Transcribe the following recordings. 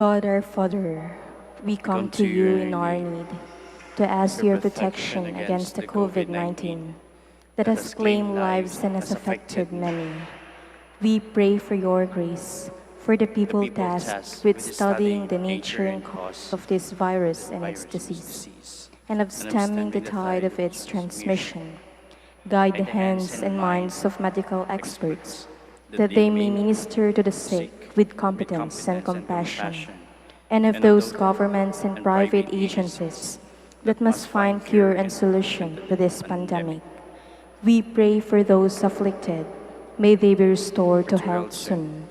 God our Father, we come to you in our need to ask your protection against the COVID-19 that has claimed lives and has affected many. We pray for your grace for the people tasked with studying the nature and cause of this virus and its disease, and of stemming the tide of its transmission. Guide the hands and minds of medical experts that they may minister to the sick with competence and compassion, and of those governments and private agencies that must find cure and solution to this pandemic. We pray for those afflicted. May they be restored to health soon.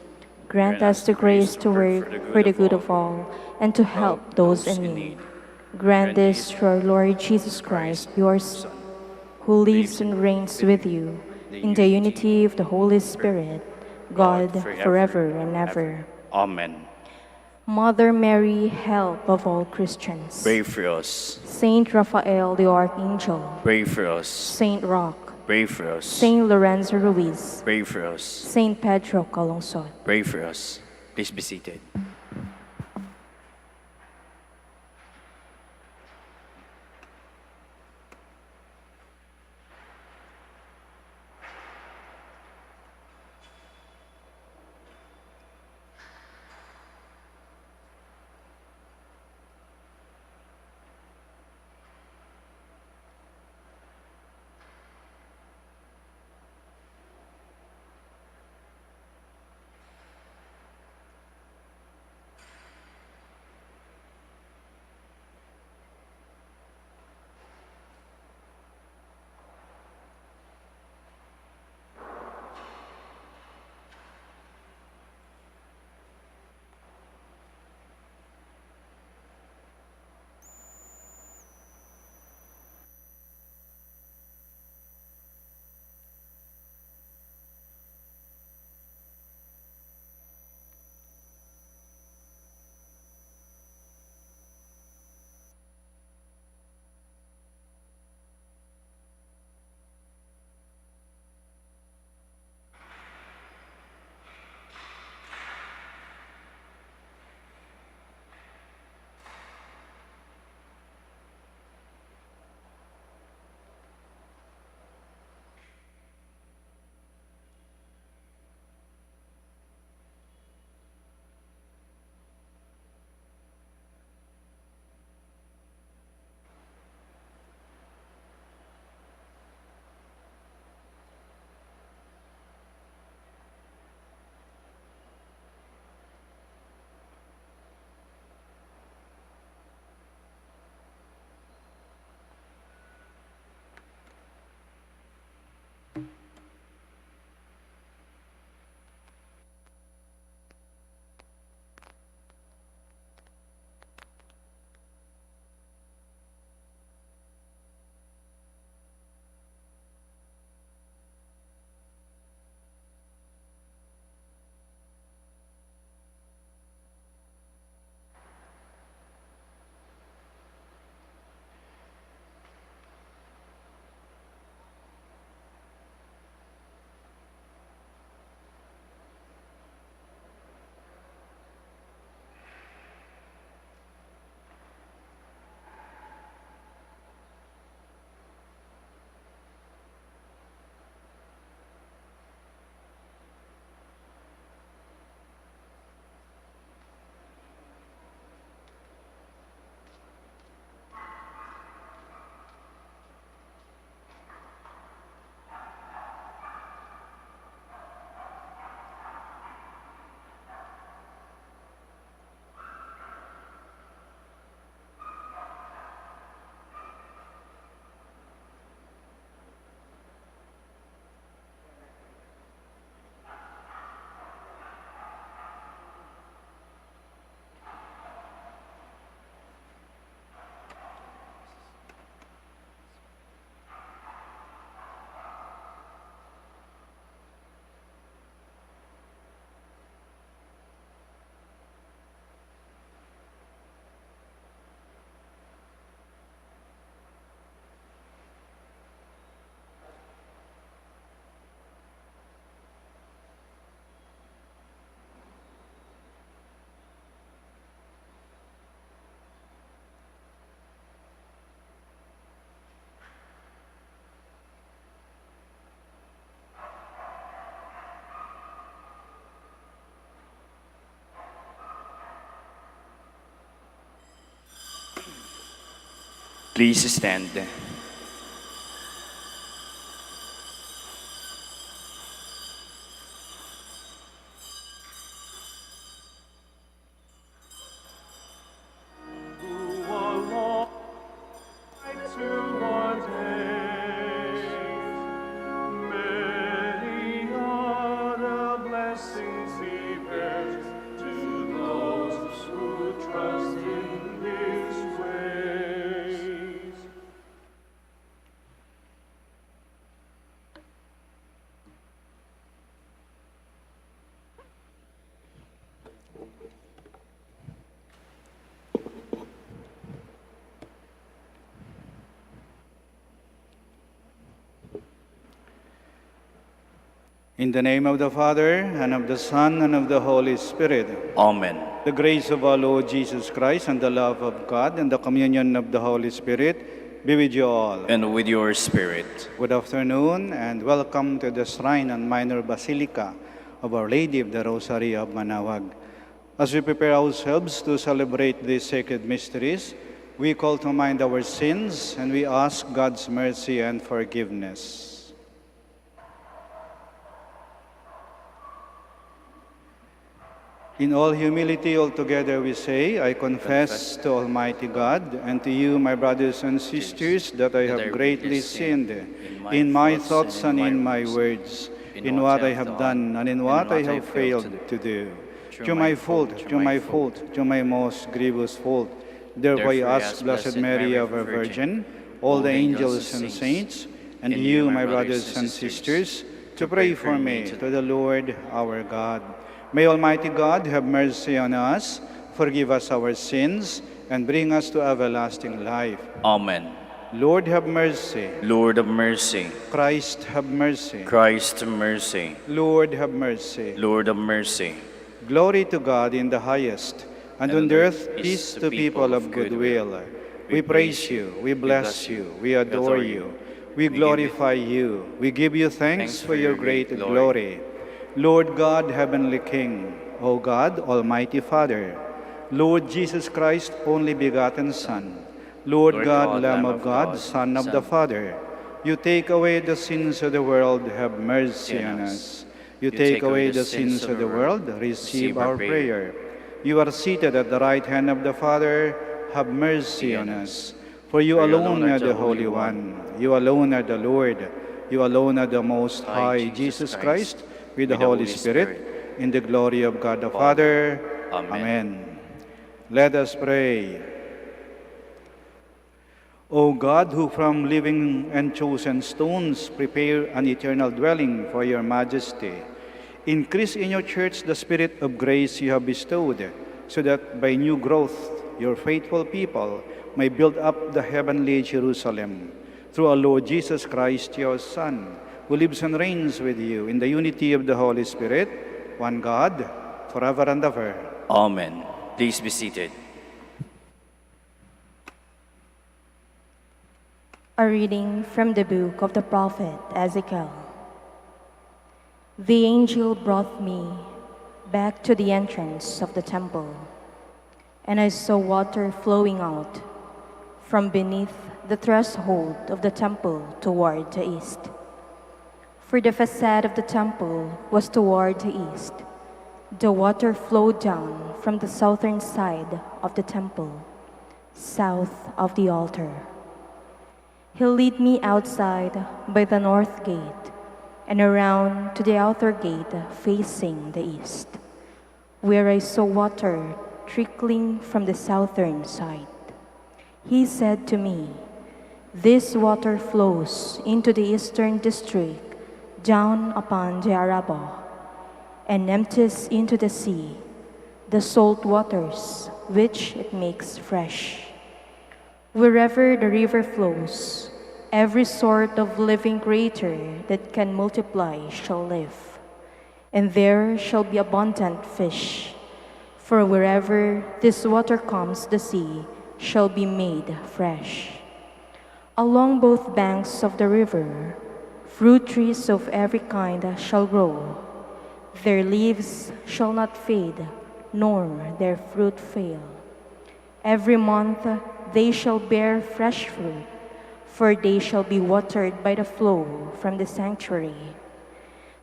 Grant us the grace to work for the good of all and to help those in need. Grant this through our Lord Jesus Christ, your Son, who lives and reigns with you in the unity of the Holy Spirit, God, forever and ever. Amen. Mother Mary, help of all Christians. Pray for us. Saint Raphael the Archangel. Pray for us. Saint Roch. Pray for us. Saint Lorenzo Ruiz. Pray for us. Saint Pedro Calungsod. Pray for us. Please be seated. Please stand. In the name of the Father, and of the Son, and of the Holy Spirit. Amen. The grace of our Lord Jesus Christ, and the love of God, and the communion of the Holy Spirit be with you all. And with your spirit. Good afternoon, and welcome to the Shrine and Minor Basilica of Our Lady of the Rosary of Manaoag. As we prepare ourselves to celebrate these sacred mysteries, we call to mind our sins, and we ask God's mercy and forgiveness. In all humility, altogether we say, I confess to Almighty God and to you, my brothers and sisters, that I have greatly sinned in my thoughts and in my words, in what I have done and in what I have failed to do. Through my fault, through my most grievous fault. Therefore I ask Blessed Mary, ever Virgin, all the angels and saints, and you, my brothers and sisters, to pray for me to the Lord our God. May Almighty God have mercy on us, forgive us our sins, and bring us to everlasting life. Amen. Lord have mercy. Lord of mercy. Christ have mercy. Christ of mercy. Lord have mercy. Lord of mercy. Glory to God in the highest, and on earth peace to people of good will. We praise you, we bless you, we adore you, we glorify you, we give you thanks for your great glory. Lord God, Heavenly King, O God, Almighty Father, Lord Jesus Christ, only begotten Son, Lord God, Lamb of God, Son of the Father, you take away the sins of the world, have mercy on us. You take away the sins of the world, receive our prayer. You are seated at the right hand of the Father, have mercy on us. For you alone are the Holy One, you alone are the Lord, you alone are the Most High, Jesus Christ, with the Holy Spirit, in the glory of God the Father. Amen. Let us pray. O God, who from living and chosen stones prepare an eternal dwelling for your majesty, increase in your church the spirit of grace you have bestowed, so that by new growth your faithful people may build up the heavenly Jerusalem. Through our Lord Jesus Christ, your Son, who lives and reigns with you in the unity of the Holy Spirit, one God, forever and ever. Amen. Please be seated. A reading from the book of the prophet Ezekiel. The angel brought me back to the entrance of the temple, and I saw water flowing out from beneath the threshold of the temple toward the east. For the facade of the temple was toward the east. The water flowed down from the southern side of the temple, south of the altar. He led me outside by the north gate and around to the outer gate facing the east, where I saw water trickling from the southern side. He said to me, "This water flows into the eastern district down upon the Arabah, and empties into the sea, the salt waters which it makes fresh. Wherever the river flows, every sort of living creature that can multiply shall live, and there shall be abundant fish. For wherever this water comes, the sea shall be made fresh. Along both banks of the river, fruit trees of every kind shall grow. Their leaves shall not fade, nor their fruit fail. Every month they shall bear fresh fruit, for they shall be watered by the flow from the sanctuary.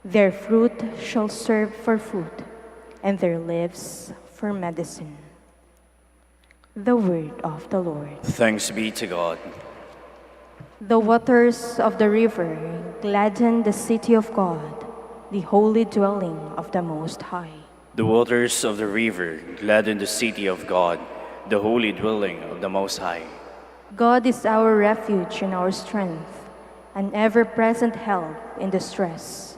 Their fruit shall serve for food, and their leaves for medicine. The word of the Lord. Thanks be to God. The waters of the river gladden the city of God, the holy dwelling of the Most High. The waters of the river gladden the city of God, the holy dwelling of the Most High. God is our refuge and our strength, an ever-present help in distress.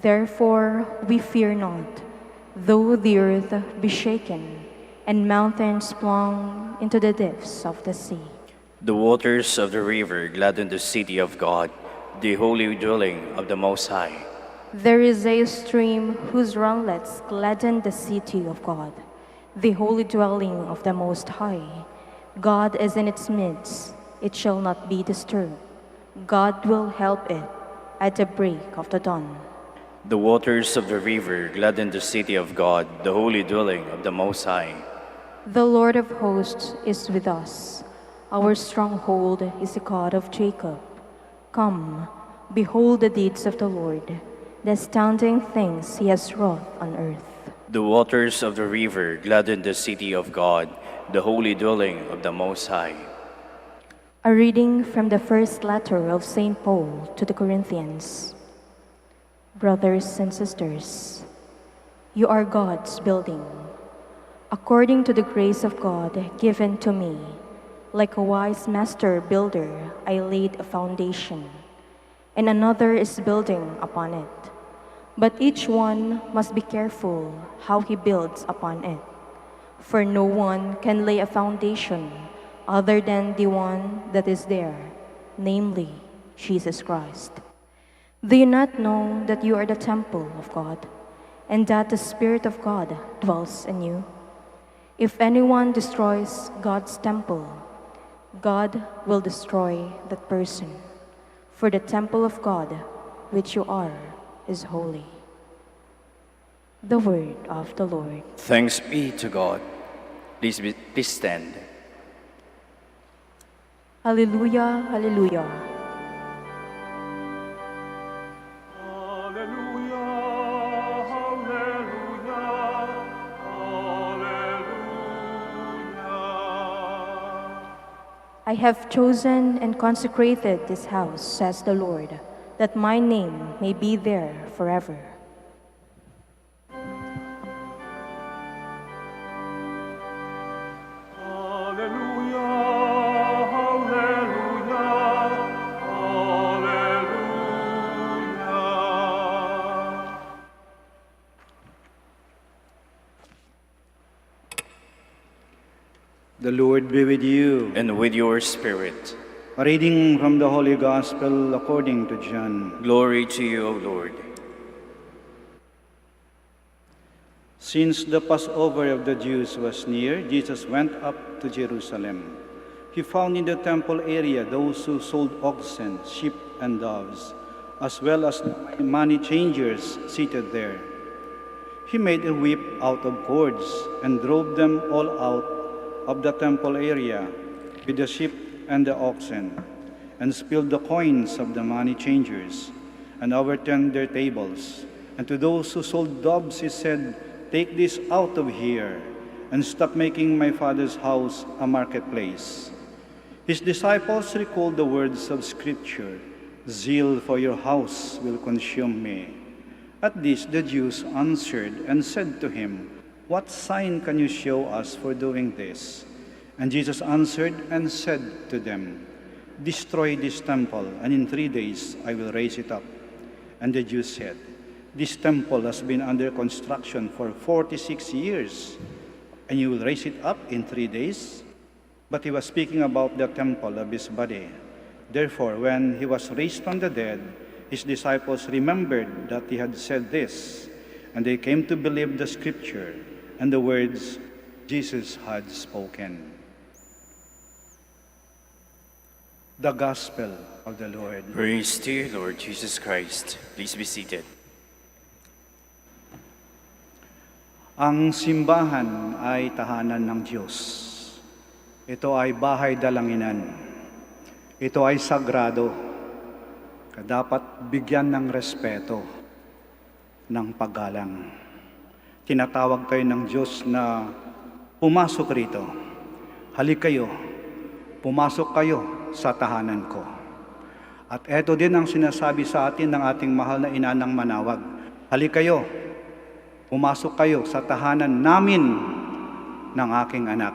Therefore we fear not, though the earth be shaken, and mountains flung into the depths of the sea. The waters of the river gladden the city of God, the holy dwelling of the Most High. There is a stream whose runlets gladden the city of God, the holy dwelling of the Most High. God is in its midst, it shall not be disturbed. God will help it at the break of the dawn. The waters of the river gladden the city of God, the holy dwelling of the Most High. The Lord of hosts is with us. Our stronghold is the God of Jacob. Come, behold the deeds of the Lord, the astounding things he has wrought on earth. The waters of the river gladden the city of God, the holy dwelling of the Most High. A reading from the first letter of St. Paul to the Corinthians. Brothers and sisters, you are God's building. According to the grace of God given to me, like a wise master builder, I laid a foundation, and another is building upon it. But each one must be careful how he builds upon it. For no one can lay a foundation other than the one that is there, namely Jesus Christ. Do you not know that you are the temple of God, and that the Spirit of God dwells in you? If anyone destroys God's temple, God will destroy that person. For the temple of God, which you are, is holy. The word of the Lord. Thanks be to God. Please stand. Hallelujah, hallelujah. I have chosen and consecrated this house, says the Lord, that my name may be there forever. The Lord be with you. And with your spirit. A reading from the Holy Gospel according to John. Glory to you, O Lord. Since the Passover of the Jews was near, Jesus went up to Jerusalem. He found in the temple area those who sold oxen, sheep, and doves, as well as money changers seated there. He made a whip out of cords and drove them all out of the temple area with the sheep and the oxen, and spilled the coins of the money changers, and overturned their tables. And to those who sold doves he said, "Take this out of here, and stop making my Father's house a marketplace." His disciples recalled the words of Scripture, "Zeal for your house will consume me." At this the Jews answered and said to him, "What sign can you show us for doing this?" And Jesus answered and said to them, "Destroy this temple, and in 3 days I will raise it up." And the Jews said, "This temple has been under construction for 46 years, and you will raise it up in 3 days?" But he was speaking about the temple of his body. Therefore, when he was raised from the dead, his disciples remembered that he had said this, and they came to believe the Scripture and the words Jesus had spoken. The Gospel of the Lord. Praise to you, Lord Jesus Christ. Please be seated. Ang simbahan ay tahanan ng Diyos. Ito ay bahay dalanginan. Ito ay sagrado. Dapat bigyan ng respeto, ng paggalang. Tinatawag kayo ng Diyos na pumasok rito. Halik kayo, pumasok kayo sa tahanan ko. At eto din ang sinasabi sa atin ng ating mahal na ina ng Manaoag. Halik kayo, pumasok kayo sa tahanan namin ng aking anak.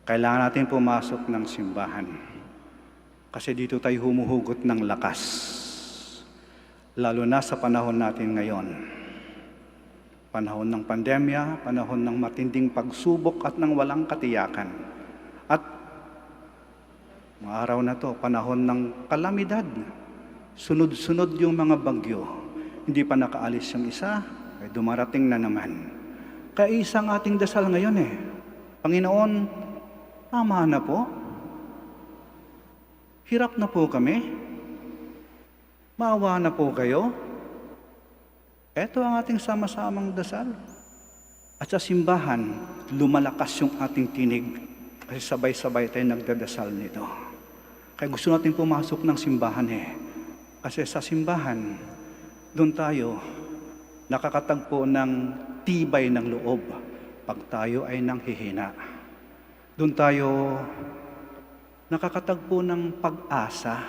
Kailangan natin pumasok ng simbahan. Kasi dito tayo humuhugot ng lakas. Lalo na sa panahon natin ngayon. Panahon ng pandemya, panahon ng matinding pagsubok at ng walang katiyakan. At mga araw na to, panahon ng kalamidad. Sunod-sunod yung mga bagyo. Hindi pa nakaalis yung isa, ay dumarating na naman. Kaya isang ating dasal ngayon Panginoon, tama na po. Hirap na po kami. Maawa na po kayo. Ito ang ating sama-samang dasal. At sa simbahan, lumalakas yung ating tinig. Kasi sabay-sabay tayo nagdadasal nito. Kaya gusto natin pumasok ng simbahan Kasi sa simbahan, doon tayo nakakatagpo ng tibay ng loob pag tayo ay nanghihina. Doon tayo nakakatagpo ng pag-asa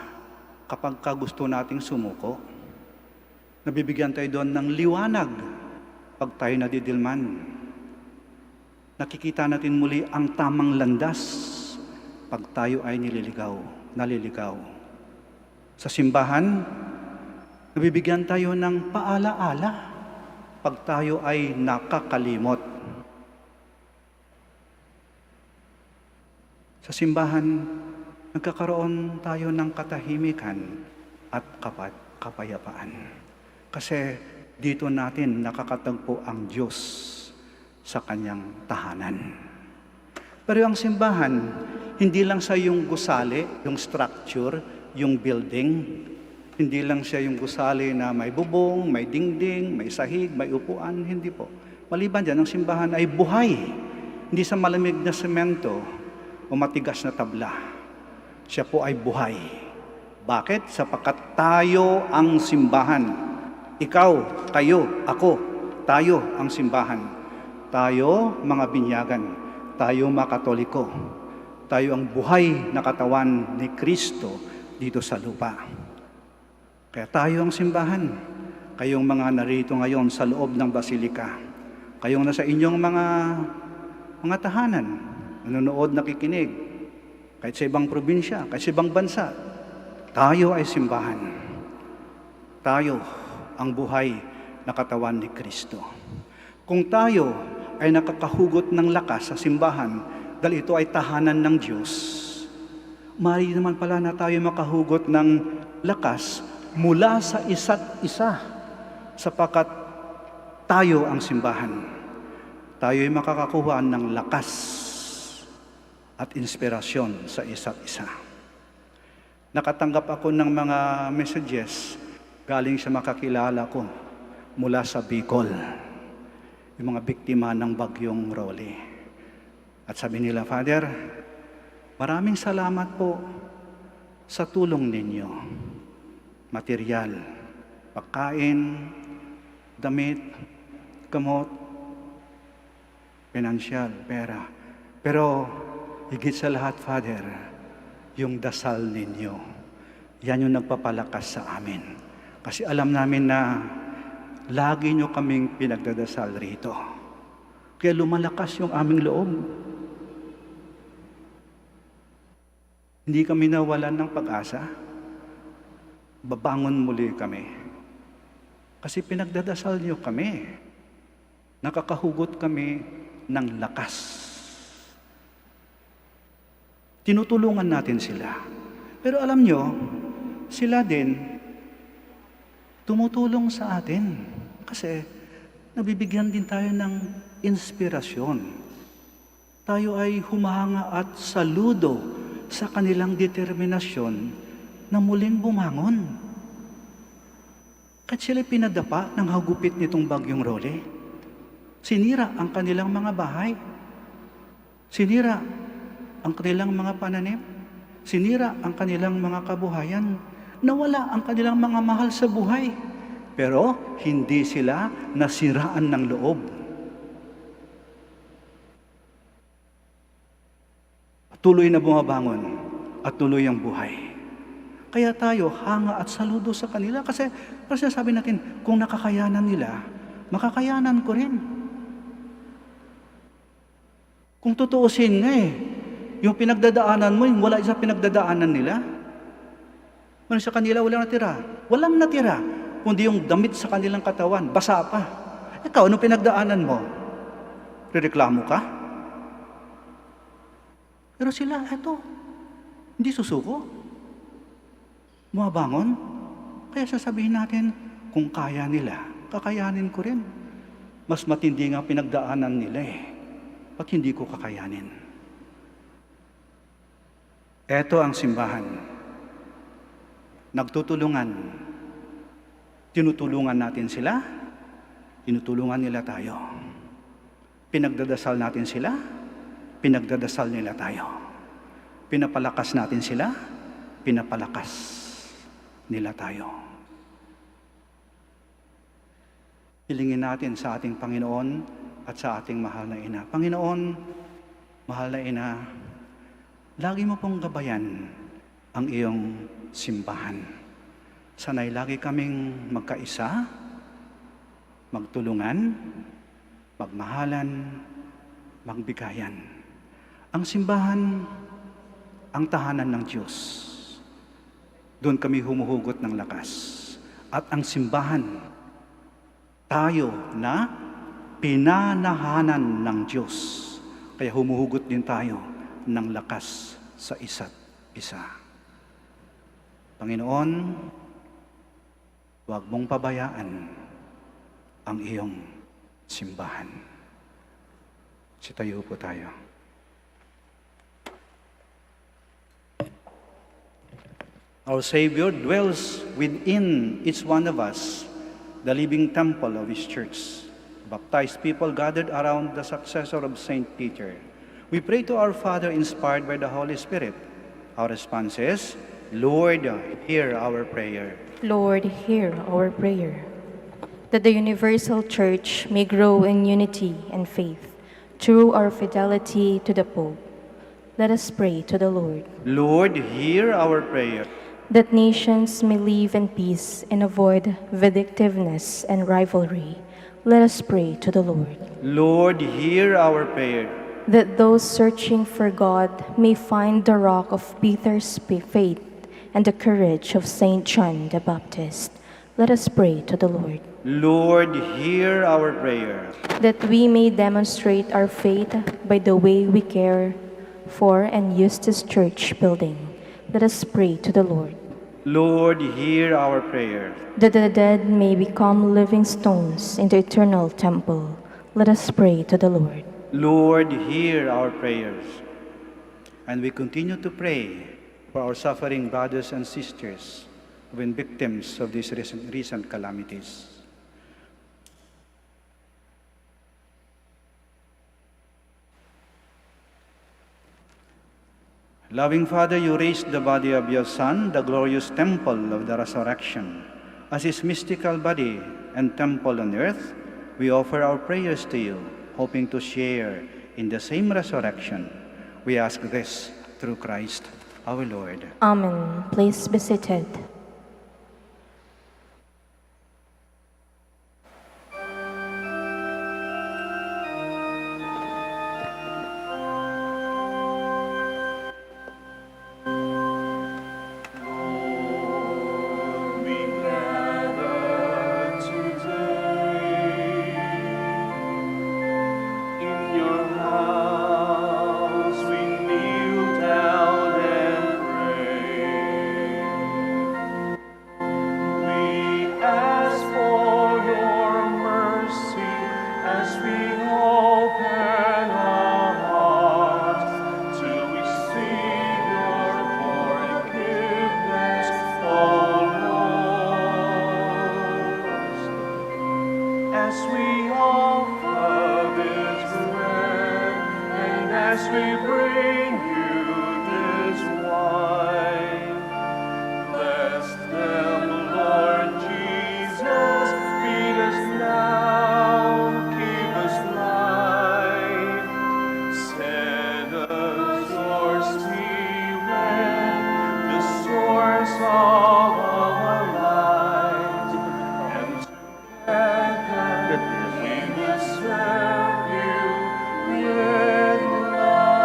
kapag gusto nating sumuko. Nabibigyan tayo doon ng liwanag pag tayo nadidilman. Nakikita natin muli ang tamang landas pag tayo ay naliligaw. Sa simbahan, nabibigyan tayo ng paalaala pag tayo ay nakakalimot. Sa simbahan, nagkakaroon tayo ng katahimikan at kapayapaan. Kasi dito natin nakakatagpo ang Diyos sa kanyang tahanan. Pero ang simbahan, hindi lang sa yung gusali, yung structure, yung building. Hindi lang siya yung gusali na may bubong, may dingding, may sahig, may upuan. Hindi po. Maliban dyan, ang simbahan ay buhay. Hindi sa malamig na semento o matigas na tabla. Siya po ay buhay. Bakit? Sapagkat tayo ang simbahan. Ikaw, kayo, ako, tayo ang simbahan. Tayo, mga binyagan. Tayo, mga Katoliko. Tayo ang buhay na katawan ni Kristo dito sa lupa. Kaya tayo ang simbahan. Kayong mga narito ngayon sa loob ng Basilica. Kayong nasa inyong mga tahanan. Nanonood, nakikinig, kahit sa ibang probinsya, kahit sa ibang bansa, tayo ay simbahan. Tayo ang buhay na katawan ni Kristo. Kung tayo ay nakakahugot ng lakas sa simbahan, dahil ito ay tahanan ng Diyos, maaari naman pala na tayo makahugot ng lakas mula sa isa't isa, sapagkat tayo ang simbahan. Tayo ay makakakuha ng lakas at inspirasyon sa isa't isa. Nakatanggap ako ng mga messages galing sa makakilala ko mula sa Bicol, yung mga biktima ng bagyong Rolly. At sabi nila, Father, maraming salamat po sa tulong ninyo. Material, pagkain, damit, gamot, pinansyal, pera. Pero higit sa lahat, Father, yung dasal ninyo. Yan yung nagpapalakas sa amin. Kasi alam namin na lagi nyo kaming pinagdadasal rito. Kaya lumalakas yung aming loob. Hindi kami nawalan ng pag-asa. Babangon muli kami. Kasi pinagdadasal nyo kami. Nakakahugot kami ng lakas. Tinutulungan natin sila. Pero alam nyo, sila din tumutulong sa atin. Kasi nabibigyan din tayo ng inspirasyon. Tayo ay humahanga at saludo sa kanilang determinasyon na muling bumangon. Kahit sila pinadapa ng hagupit nitong bagyong Rolly, Sinira ang kanilang mga bahay. Sinira ang kanilang mga pananim. Sinira ang kanilang mga kabuhayan. Nawala ang kanilang mga mahal sa buhay. Pero hindi sila nasiraan ng loob. Tuloy na bumabangon at tuloy ang buhay. Kaya tayo hanga at saludo sa kanila kasi sabi natin, kung nakakayanan nila, makakayanan ko rin. Kung tutuusin nga yung pinagdadaanan mo, yung wala sa pinagdadaanan nila. Ano sa kanila, walang natira. Walang natira, kundi yung damit sa kanilang katawan, basa pa. Ikaw, anong pinagdaanan mo? Rereklamo ka? Pero sila, hindi susuko. Bumabangon. Kaya sasabihin natin, kung kaya nila, kakayanin ko rin. Mas matindi nga pinagdaanan nila Ba't hindi ko kakayanin? Ito ang simbahan. Nagtutulungan. Tinutulungan natin sila. Tinutulungan nila tayo. Pinagdadasal natin sila. Pinagdadasal nila tayo. Pinapalakas natin sila. Pinapalakas nila tayo. Hilingin natin sa ating Panginoon at sa ating mahal na Ina. Panginoon, mahal na Ina, lagi mo pong gabayan ang iyong simbahan. Sana'y lagi kaming magkaisa, magtulungan, magmahalan, magbigayan. Ang simbahan, ang tahanan ng Diyos. Doon kami humuhugot ng lakas. At ang simbahan, tayo na pinanahanan ng Diyos. Kaya humuhugot din tayo ng lakas sa isa't isa. Panginoon, huwag mong pabayaan ang iyong simbahan. Sitayo po tayo. Our Savior dwells within each one of us, the living temple of His church. Baptized people gathered around the successor of Saint Peter. We pray to our Father inspired by the Holy Spirit. Our response is, Lord, hear our prayer. Lord, hear our prayer. That the universal church may grow in unity and faith through our fidelity to the Pope. Let us pray to the Lord. Lord, hear our prayer. That nations may live in peace and avoid vindictiveness and rivalry. Let us pray to the Lord. Lord, hear our prayer. That those searching for God may find the rock of Peter's faith and the courage of Saint John the Baptist. Let us pray to the Lord. Lord, hear our prayer. That we may demonstrate our faith by the way we care for and use this church building. Let us pray to the Lord. Lord, hear our prayer. That the dead may become living stones in the eternal temple. Let us pray to the Lord. Lord, hear our prayers. And we continue to pray for our suffering brothers and sisters who have been victims of these recent calamities. Loving Father, you raised the body of your Son, the glorious temple of the resurrection. As his mystical body and temple on earth, we offer our prayers to you, hoping to share in the same resurrection. We ask this through Christ our Lord. Amen. Please be seated. As we offer we bring you this wine. Bless them, Lord Jesus, feed us now, keep us light. Send us your Spirit, the source of our lives, and together we will serve you with love.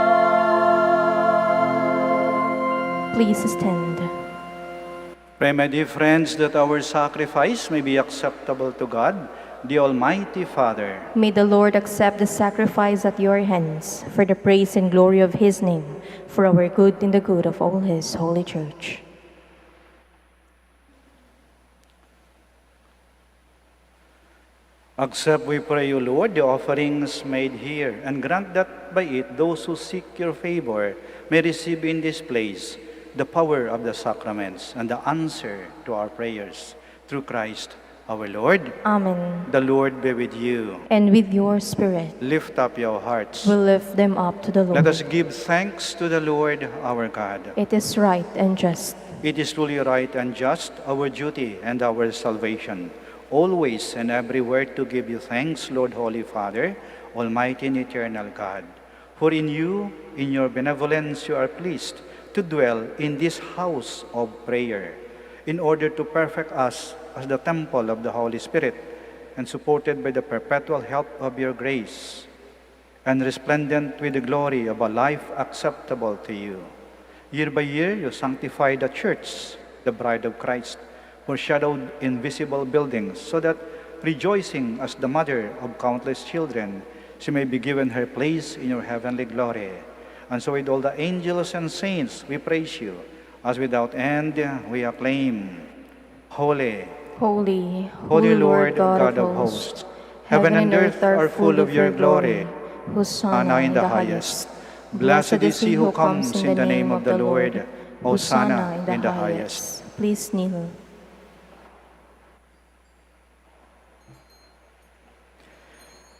Please stand. Pray, my dear friends, that our sacrifice may be acceptable to God, the Almighty Father. May the Lord accept the sacrifice at your hands for the praise and glory of his name, for our good and the good of all his holy church. Accept, we pray you, Lord, the offerings made here, and grant that by it those who seek your favor may receive in this place the power of the sacraments and the answer to our prayers. Through Christ our Lord. Amen. The Lord be with you. And with your spirit, Lift up your hearts. we lift them up to the Lord. Let us give thanks to the Lord our God. It is right and just, It is truly right and just, our duty and our salvation, always and everywhere to give you thanks, Lord, Holy Father, Almighty and eternal God. For in you, in your benevolence, you are pleased to dwell in this house of prayer, in order to perfect us as the temple of the Holy Spirit, and supported by the perpetual help of your grace, and resplendent with the glory of a life acceptable to you. Year by year, you sanctify the church, the bride of Christ, foreshadowed in visible buildings, so that, rejoicing as the mother of countless children, she may be given her place in your heavenly glory. And so with all the angels and saints, we praise you, as without end we acclaim, Holy, holy, Holy Lord, God of hosts, heaven and earth are full of your glory. Hosanna in the highest. Blessed is he who comes in the name of the Lord. Hosanna in the highest. Please kneel.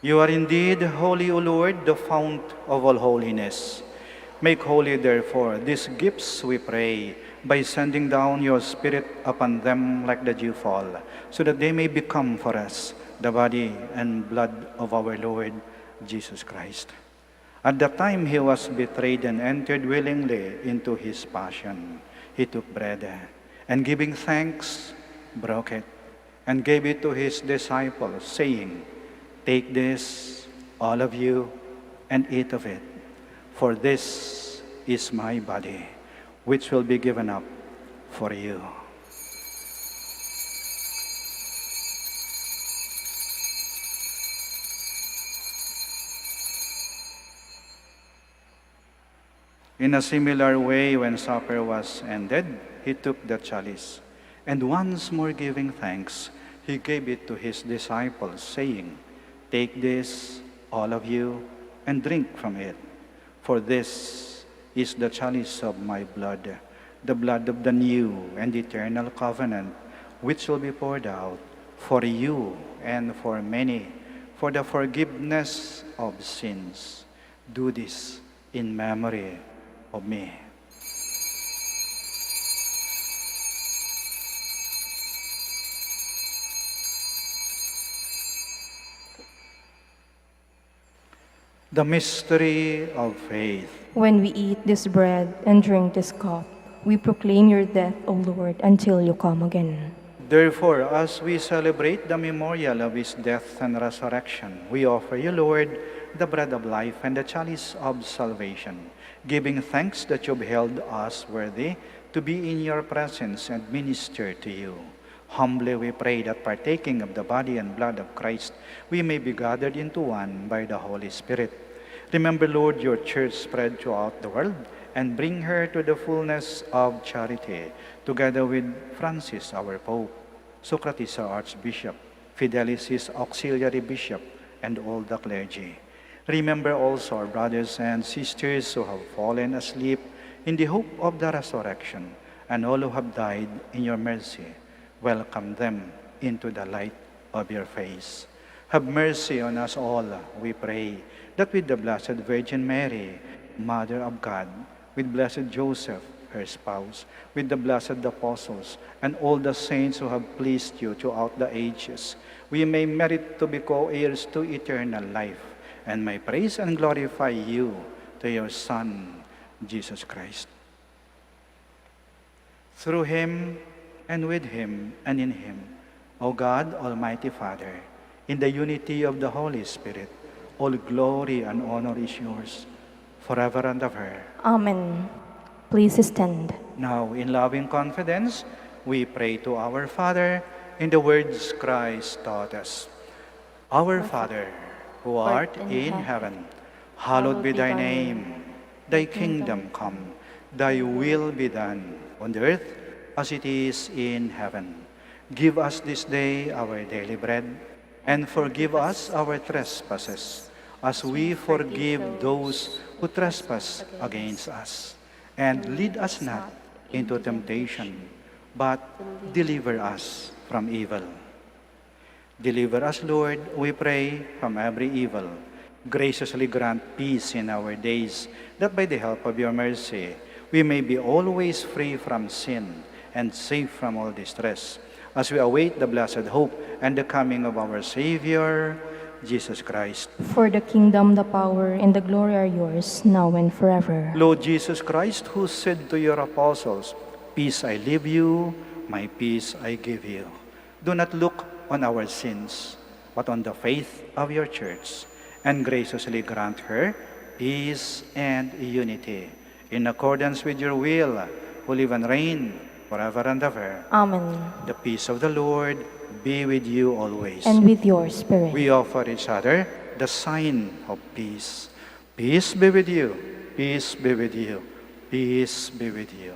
You are indeed holy, O Lord, the fount of all holiness. Make holy, therefore, these gifts, we pray, by sending down your Spirit upon them like the dewfall, so that they may become for us the body and blood of our Lord Jesus Christ. At the time he was betrayed and entered willingly into his passion, he took bread, and giving thanks, broke it, and gave it to his disciples, saying, "Take this, all of you, and eat of it, for this is my body, which will be given up for you." In a similar way, when supper was ended, he took the chalice, and once more giving thanks, he gave it to his disciples, saying, "Take this, all of you, and drink from it. For this is the chalice of my blood, the blood of the new and eternal covenant, which will be poured out for you and for many, for the forgiveness of sins. Do this in memory of me." The mystery of faith. When we eat this bread and drink this cup, we proclaim your death, O Lord, until you come again. Therefore, as we celebrate the memorial of his death and resurrection, we offer you, Lord, the bread of life and the chalice of salvation, giving thanks that you have held us worthy to be in your presence and minister to you. Humbly we pray that, partaking of the body and blood of Christ, we may be gathered into one by the Holy Spirit. Remember, Lord, your church spread throughout the world, and bring her to the fullness of charity, together with Francis, our Pope, Socrates, our Archbishop, Fidelis, his auxiliary bishop, and all the clergy. Remember also our brothers and sisters who have fallen asleep in the hope of the resurrection, and all who have died in your mercy. Welcome them into the light of your face. Have mercy on us all, we pray, that with the Blessed Virgin Mary, Mother of God, with Blessed Joseph, her spouse, with the blessed apostles, and all the saints who have pleased you throughout the ages, we may merit to be co-heirs to eternal life, and may praise and glorify you to your Son, Jesus Christ. Through him, and with him, and in him, O God, Almighty Father, in the unity of the Holy Spirit, all glory and honor is yours, forever and ever. Amen. Please stand. Now, in loving confidence, we pray to our Father in the words Christ taught us. Our Father, who art in heaven, hallowed be thy name. Thy kingdom come, thy will be done, on earth as it is in heaven. Give us this day our daily bread, and forgive us our trespasses, as we forgive those who trespass against us. And lead us not into temptation, but deliver us from evil. Deliver us, Lord, we pray, from every evil. Graciously grant peace in our days, that by the help of your mercy, we may be always free from sin and safe from all distress, as we await the blessed hope and the coming of our Savior, Jesus Christ. For the kingdom, the power, and the glory are yours, now and forever. Lord Jesus Christ, who said to your apostles, "Peace I leave you, my peace I give you," do not look on our sins, but on the faith of your church, and graciously grant her peace and unity, in accordance with your will, who live and reign forever and ever. Amen. The peace of the Lord be with you always. And with your spirit. We offer each other the sign of peace. Peace be with you. Peace be with you. Peace be with you.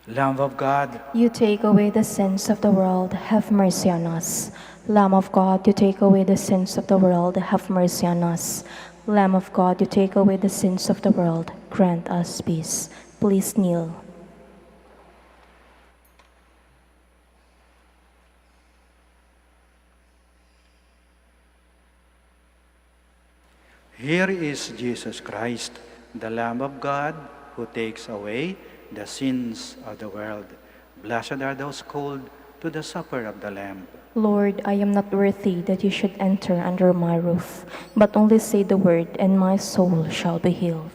Lamb of God, You take away the sins of the world, have mercy on us. Lamb of God, you take away the sins of the world, have mercy on us. Lamb of God, you take away the sins of the world, grant us peace. Please kneel. here is Jesus Christ, the Lamb of God, who takes away the sins of the world. Blessed are those called to the supper of the Lamb. Lord, I am not worthy that you should enter under my roof, but only say the word, and my soul shall be healed.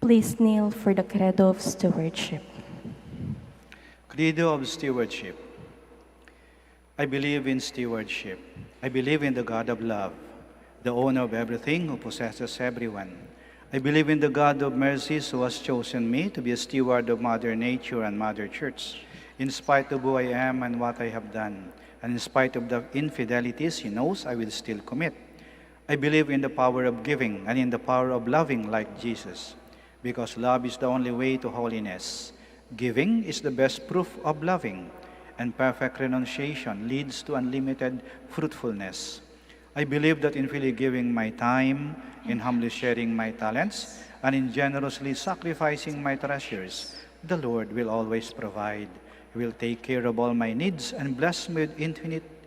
Please kneel for the Credo of Stewardship. Credo of Stewardship. I believe in stewardship. I believe in the God of love, the owner of everything who possesses everyone. I believe in the God of mercies who has chosen me to be a steward of Mother Nature and Mother Church, in spite of who I am and what I have done, and in spite of the infidelities He knows I will still commit. I believe in the power of giving and in the power of loving like Jesus, because love is the only way to holiness. Giving is the best proof of loving, and perfect renunciation leads to unlimited fruitfulness. I believe that in freely giving my time, in humbly sharing my talents, and in generously sacrificing my treasures, the Lord will always provide. He will take care of all my needs and bless me with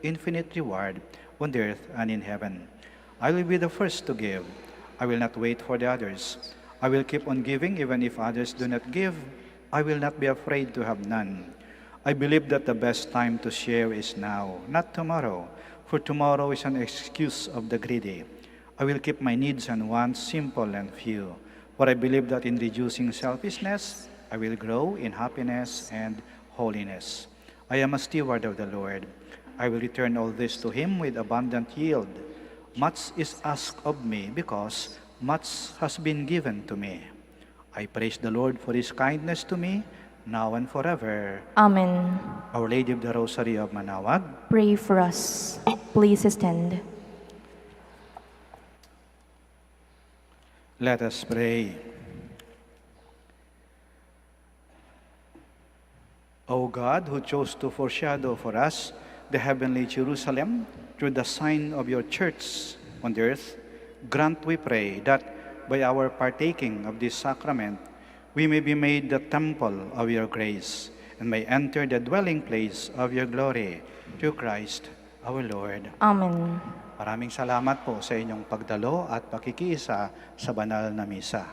infinite reward on the earth and in heaven. I will be the first to give. I will not wait for the others. I will keep on giving even if others do not give. I will not be afraid to have none. I believe that the best time to share is now, not tomorrow, for tomorrow is an excuse of the greedy. I will keep my needs and wants simple and few, for I believe that in reducing selfishness, I will grow in happiness and holiness. I am a steward of the Lord. I will return all this to Him with abundant yield. Much is asked of me because much has been given to me. I praise the Lord for His kindness to me, now and forever. Amen. Our Lady of the Rosary of Manaoag, Pray for us. Please stand. let us pray. O God, who chose to foreshadow for us the heavenly Jerusalem through the sign of your church on the earth, grant, we pray, that by our partaking of this sacrament, we may be made the temple of your grace and may enter the dwelling place of your glory through Christ our Lord. Amen. Maraming salamat po sa inyong pagdalo at pakikiisa sa banal na misa.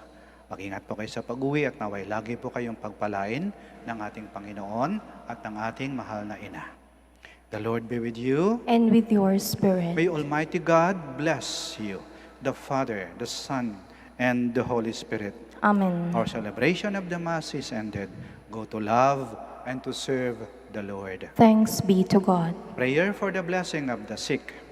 Mag-ingat po kayo sa pag-uwi at naway lagi po kayong pagpalain ng ating Panginoon at ng ating mahal na Ina. The Lord be with you. And with your spirit. May Almighty God bless you, the Father, the Son, and the Holy Spirit. Amen. Our celebration of the Mass is ended. Go to love and to serve the Lord. Thanks be to God. Prayer for the blessing of the sick.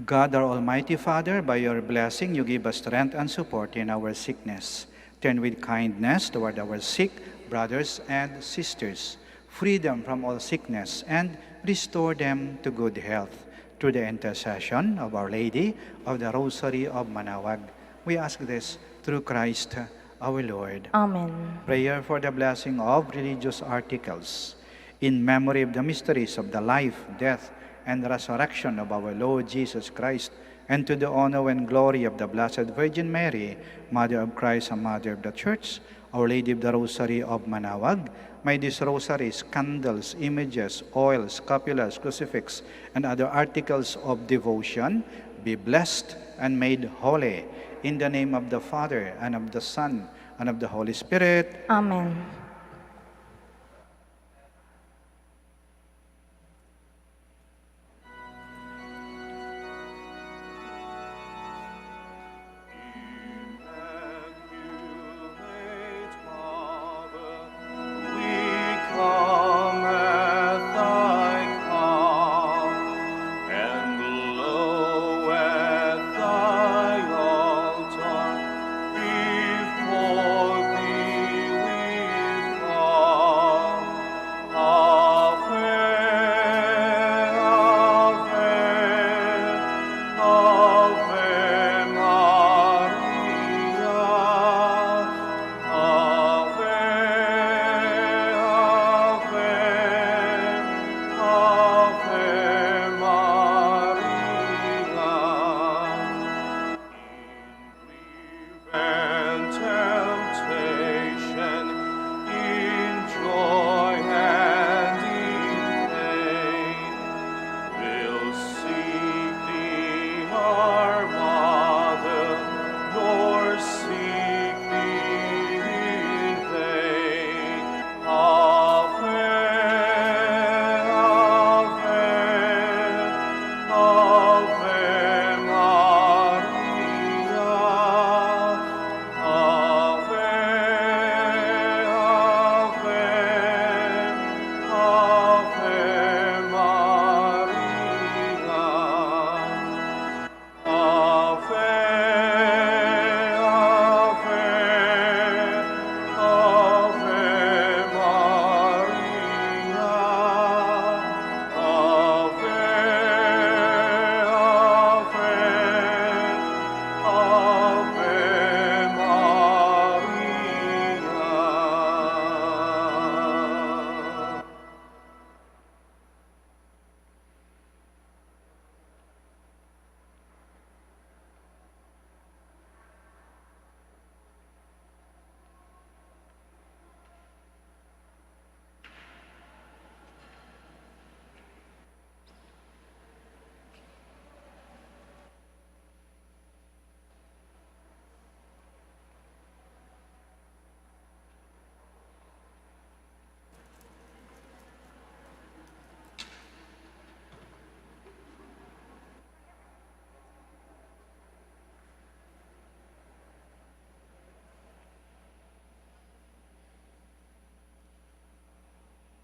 God, our Almighty Father, by your blessing, you give us strength and support in our sickness. Turn with kindness toward our sick brothers and sisters. Free them from all sickness and restore them to good health. Through the intercession of Our Lady of the Rosary of Manaoag, we ask this through Christ our Lord. Amen. Prayer for the blessing of religious articles. In memory of the mysteries of the life, death, and resurrection of our Lord Jesus Christ, and to the honor and glory of the Blessed Virgin Mary, Mother of Christ and Mother of the Church, Our Lady of the Rosary of Manaoag, may these rosaries, candles, images, oil, scapulars, crucifix, and other articles of devotion be blessed and made holy. In the name of the Father, and of the Son, and of the Holy Spirit. Amen.